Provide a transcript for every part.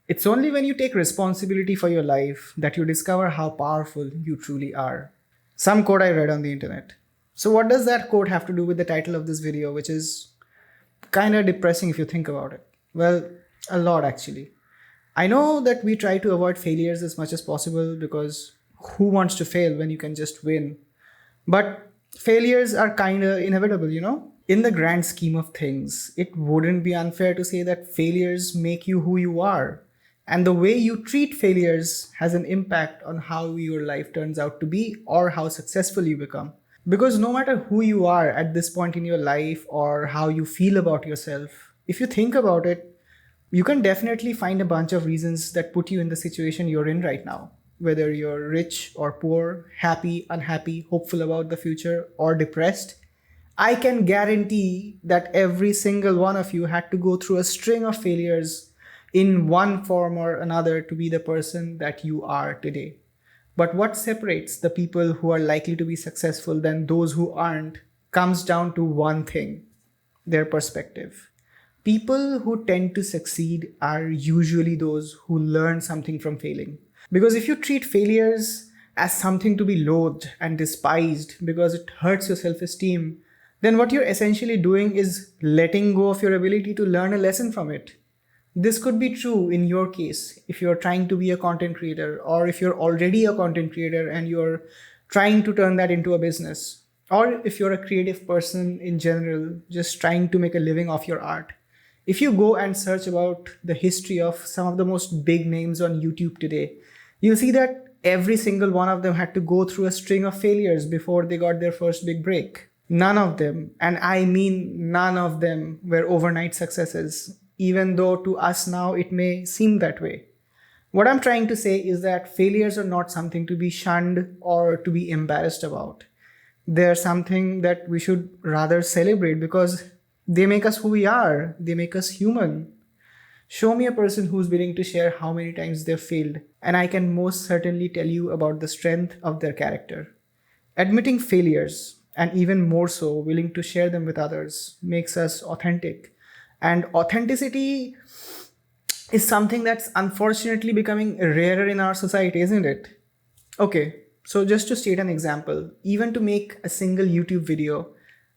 It's only when you take responsibility for your life that you discover how powerful you truly are. Some quote I read on the internet. So, what does that quote have to do with the title of this video, which is kind of depressing if you think about it? Well, a lot actually. I know that we try to avoid failures as much as possible because who wants to fail when you can just win? But failures are kind of inevitable, you know? In the grand scheme of things, it wouldn't be unfair to say that failures make you who you are. And the way you treat failures has an impact on how your life turns out to be or how successful you become. Because no matter who you are at this point in your life or how you feel about yourself, if you think about it, you can definitely find a bunch of reasons that put you in the situation you're in right now. Whether you're rich or poor, happy, unhappy, hopeful about the future, or depressed, I can guarantee that every single one of you had to go through a string of failures in one form or another to be the person that you are today. But what separates the people who are likely to be successful than those who aren't comes down to one thing: their perspective. People who tend to succeed are usually those who learn something from failing. Because if you treat failures as something to be loathed and despised because it hurts your self esteem, then what you're essentially doing is letting go of your ability to learn a lesson from it. This could be true in your case if you're trying to be a content creator, or if you're already a content creator and you're trying to turn that into a business, or if you're a creative person in general, just trying to make a living off your art. If you go and search about the history of some of the most big names on YouTube today, you'll see that every single one of them had to go through a string of failures before they got their first big break. None of them, and I mean none of them, were overnight successes, even though to us now it may seem that way. What I'm trying to say is that failures are not something to be shunned or to be embarrassed about. They're something that we should rather celebrate because they make us who we are, they make us human. Show me a person who's willing to share how many times they've failed, and I can most certainly tell you about the strength of their character. Admitting failures, and even more so, willing to share them with others, makes us authentic. And authenticity is something that's unfortunately becoming rarer in our society, isn't it? Okay, so just to state an example, even to make a single YouTube video,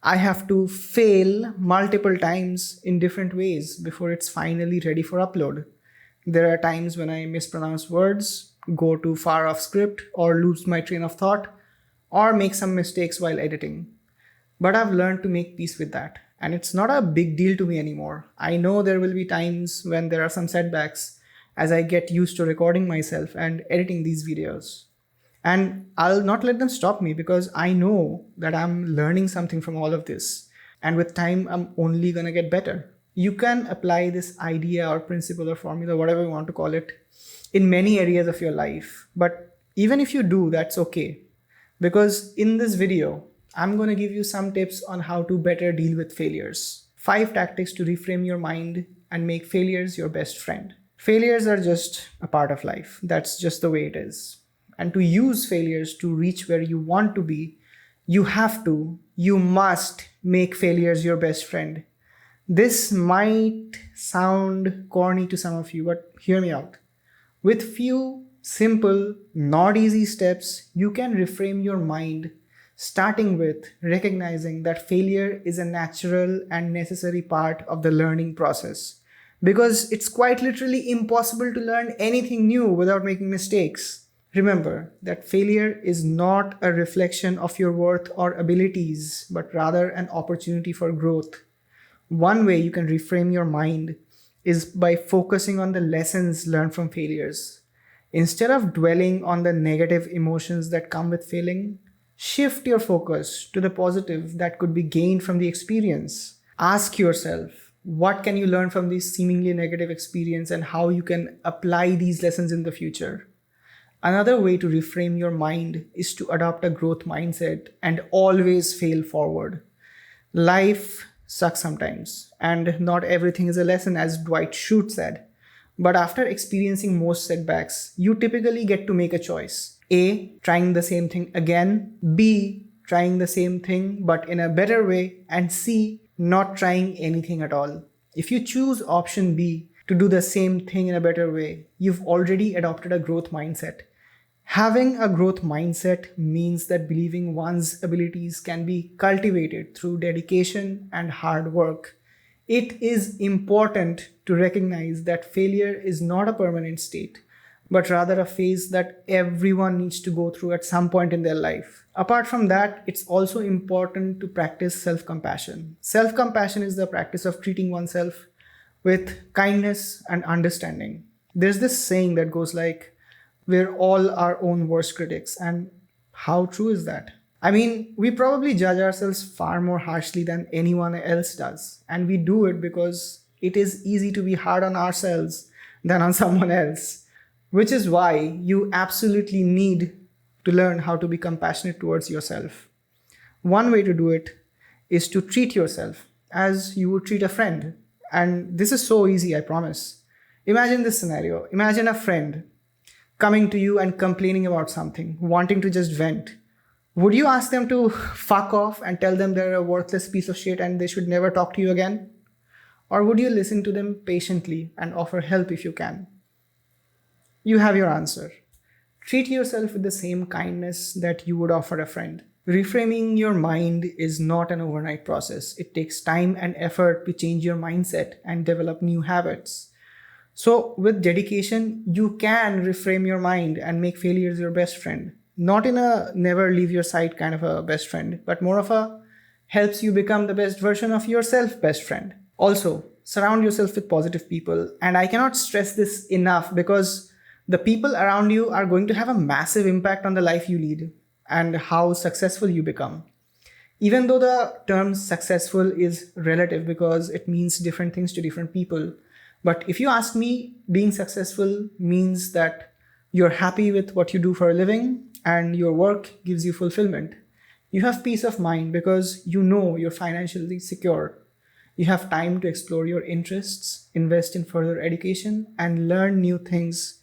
I have to fail multiple times in different ways before it's finally ready for upload. There are times when I mispronounce words, go too far off script, or lose my train of thought, or make some mistakes while editing. But I've learned to make peace with that, and it's not a big deal to me anymore. I know there will be times when there are some setbacks as I get used to recording myself and editing these videos. And I'll not let them stop me because I know that I'm learning something from all of this. And with time, I'm only gonna get better. You can apply this idea or principle or formula, whatever you want to call it, in many areas of your life. But even if you do, that's okay. Because in this video, I'm gonna give you some tips on how to better deal with failures. 5 tactics to reframe your mind and make failures your best friend. Failures are just a part of life. That's just the way it is. And to use failures to reach where you want to be, you must make failures your best friend. This might sound corny to some of you, but hear me out. With few simple, not easy steps, you can reframe your mind, starting with recognizing that failure is a natural and necessary part of the learning process. Because it's quite literally impossible to learn anything new without making mistakes. Remember that failure is not a reflection of your worth or abilities, but rather an opportunity for growth. One way you can reframe your mind is by focusing on the lessons learned from failures. Instead of dwelling on the negative emotions that come with failing, shift your focus to the positive that could be gained from the experience. Ask yourself, what can you learn from this seemingly negative experience and how you can apply these lessons in the future? Another way to reframe your mind is to adopt a growth mindset and always fail forward. Life sucks sometimes, and not everything is a lesson, as Dwight Schrute said. But after experiencing most setbacks, you typically get to make a choice. A, trying the same thing again. B, trying the same thing but in a better way. And C, not trying anything at all. If you choose option B, to do the same thing in a better way. You've already adopted a growth mindset. Having a growth mindset means that believing one's abilities can be cultivated through dedication and hard work. It is important to recognize that failure is not a permanent state, but rather a phase that everyone needs to go through at some point in their life. Apart from that, it's also important to practice self compassion. Self compassion is the practice of treating oneself with kindness and understanding. There's this saying that goes like, we're all our own worst critics. And how true is that? I mean, we probably judge ourselves far more harshly than anyone else does. And we do it because it is easy to be hard on ourselves than on someone else, which is why you absolutely need to learn how to be compassionate towards yourself. One way to do it is to treat yourself as you would treat a friend. And this is so easy, I promise. Imagine this scenario. Imagine a friend coming to you and complaining about something, wanting to just vent. Would you ask them to fuck off and tell them they're a worthless piece of shit and they should never talk to you again? Or would you listen to them patiently and offer help if you can? You have your answer. Treat yourself with the same kindness that you would offer a friend. Reframing your mind is not an overnight process. It takes time and effort to change your mindset and develop new habits. So, with dedication, you can reframe your mind and make failures your best friend. Not in a never leave your side kind of a best friend, but more of a helps you become the best version of yourself best friend. Also, surround yourself with positive people. And I cannot stress this enough because the people around you are going to have a massive impact on the life you lead and how successful you become. Even though the term successful is relative because it means different things to different people. But if you ask me, being successful means that you're happy with what you do for a living and your work gives you fulfillment. You have peace of mind because you know you're financially secure. You have time to explore your interests, invest in further education, and learn new things.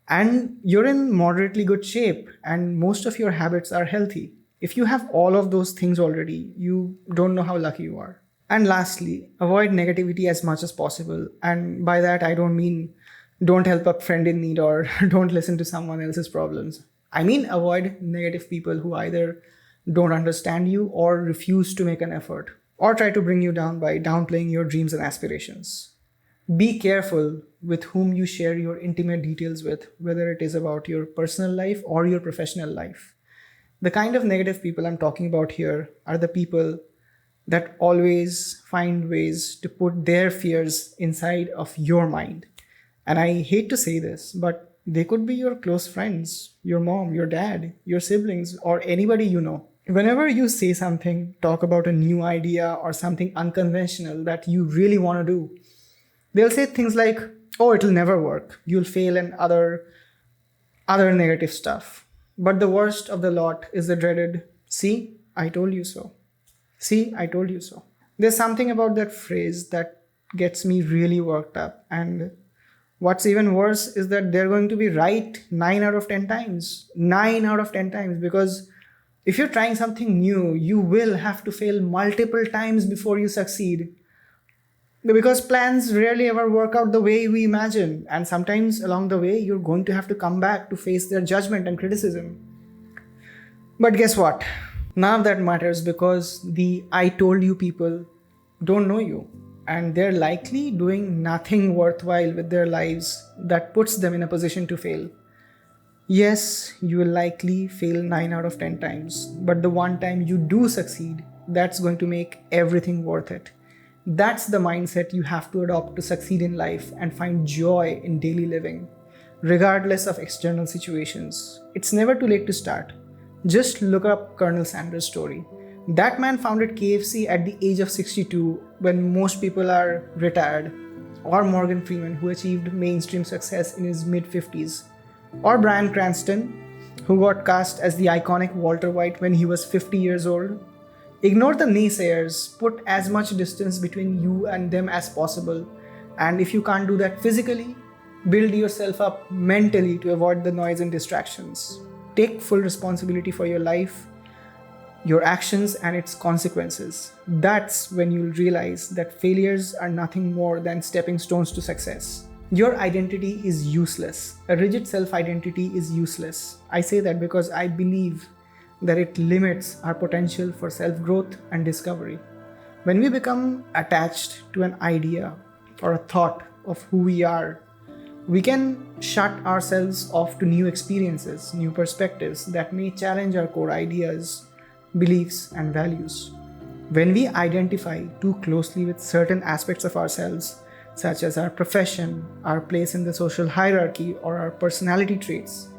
And you're in moderately good shape, and most of your habits are healthy. If you have all of those things already, you don't know how lucky you are. And lastly, avoid negativity as much as possible. And by that, I don't mean don't help a friend in need or don't listen to someone else's problems. I mean, avoid negative people who either don't understand you or refuse to make an effort or try to bring you down by downplaying your dreams and aspirations. Be careful with whom you share your intimate details with, whether it is about your personal life or your professional life. The kind of negative people I'm talking about here are the people that always find ways to put their fears inside of your mind. And I hate to say this, but they could be your close friends, your mom, your dad, your siblings, or anybody you know. Whenever you say something, talk about a new idea or something unconventional that you really want to do, they'll say things like, oh, it'll never work. You'll fail and other negative stuff. But the worst of the lot is the dreaded, see, I told you so. See, I told you so. There's something about that phrase that gets me really worked up. And what's even worse is that they're going to be right 9 out of 10 times. 9 out of 10 times. Because if you're trying something new, you will have to fail multiple times before you succeed. Because plans rarely ever work out the way we imagine. And sometimes along the way, you're going to have to come back to face their judgment and criticism. But guess what? None of that matters because the I told you people don't know you. And they're likely doing nothing worthwhile with their lives that puts them in a position to fail. Yes, you will likely fail 9 out of 10 times. But the one time you do succeed, that's going to make everything worth it. That's the mindset you have to adopt to succeed in life and find joy in daily living, regardless of external situations. It's never too late to start. Just look up Colonel Sanders' story. That man founded KFC at the age of 62 when most people are retired. Or Morgan Freeman, who achieved mainstream success in his mid-50s. Or Bryan Cranston, who got cast as the iconic Walter White when he was 50 years old. Ignore the naysayers, put as much distance between you and them as possible. And if you can't do that physically, build yourself up mentally to avoid the noise and distractions. Take full responsibility for your life, your actions, and its consequences. That's when you'll realize that failures are nothing more than stepping stones to success. Your identity is useless. A rigid self-identity is useless. I say that because I believe that it limits our potential for self-growth and discovery. When we become attached to an idea or a thought of who we are, we can shut ourselves off to new experiences, new perspectives that may challenge our core ideas, beliefs, and values. When we identify too closely with certain aspects of ourselves, such as our profession, our place in the social hierarchy, or our personality traits,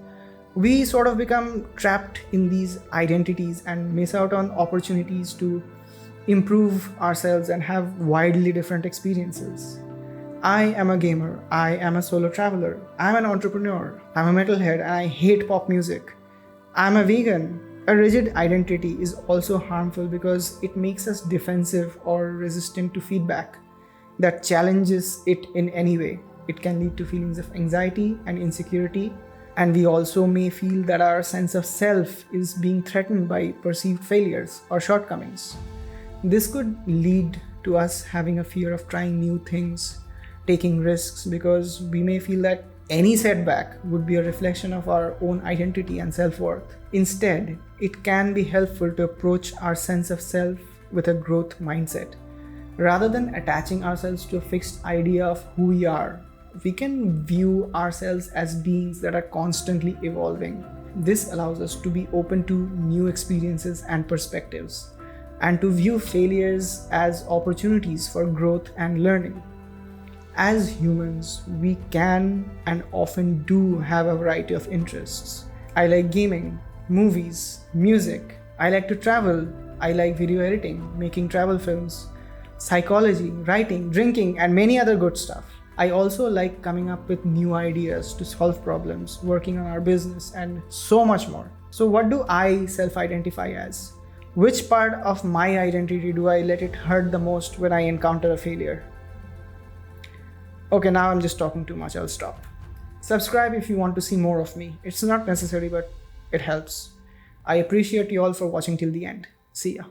we sort of become trapped in these identities and miss out on opportunities to improve ourselves and have wildly different experiences. I am a gamer, I am a solo traveler, I'm an entrepreneur, I'm a metalhead, and I hate pop music. I'm a vegan. A rigid identity is also harmful because it makes us defensive or resistant to feedback that challenges it in any way. It can lead to feelings of anxiety and insecurity, and we also may feel that our sense of self is being threatened by perceived failures or shortcomings. This could lead to us having a fear of trying new things, taking risks, because we may feel that any setback would be a reflection of our own identity and self-worth. Instead, it can be helpful to approach our sense of self with a growth mindset. Rather than attaching ourselves to a fixed idea of who we are, we can view ourselves as beings that are constantly evolving. This allows us to be open to new experiences and perspectives, and to view failures as opportunities for growth and learning. As humans, we can and often do have a variety of interests. I like gaming, movies, music. I like to travel. I like video editing, making travel films, psychology, writing, drinking, and many other good stuff. I also like coming up with new ideas to solve problems, working on our business, and so much more. So what do I self-identify as? Which part of my identity do I let it hurt the most when I encounter a failure? Okay, now I'm just talking too much. I'll stop. Subscribe if you want to see more of me. It's not necessary, but it helps. I appreciate you all for watching till the end. See ya.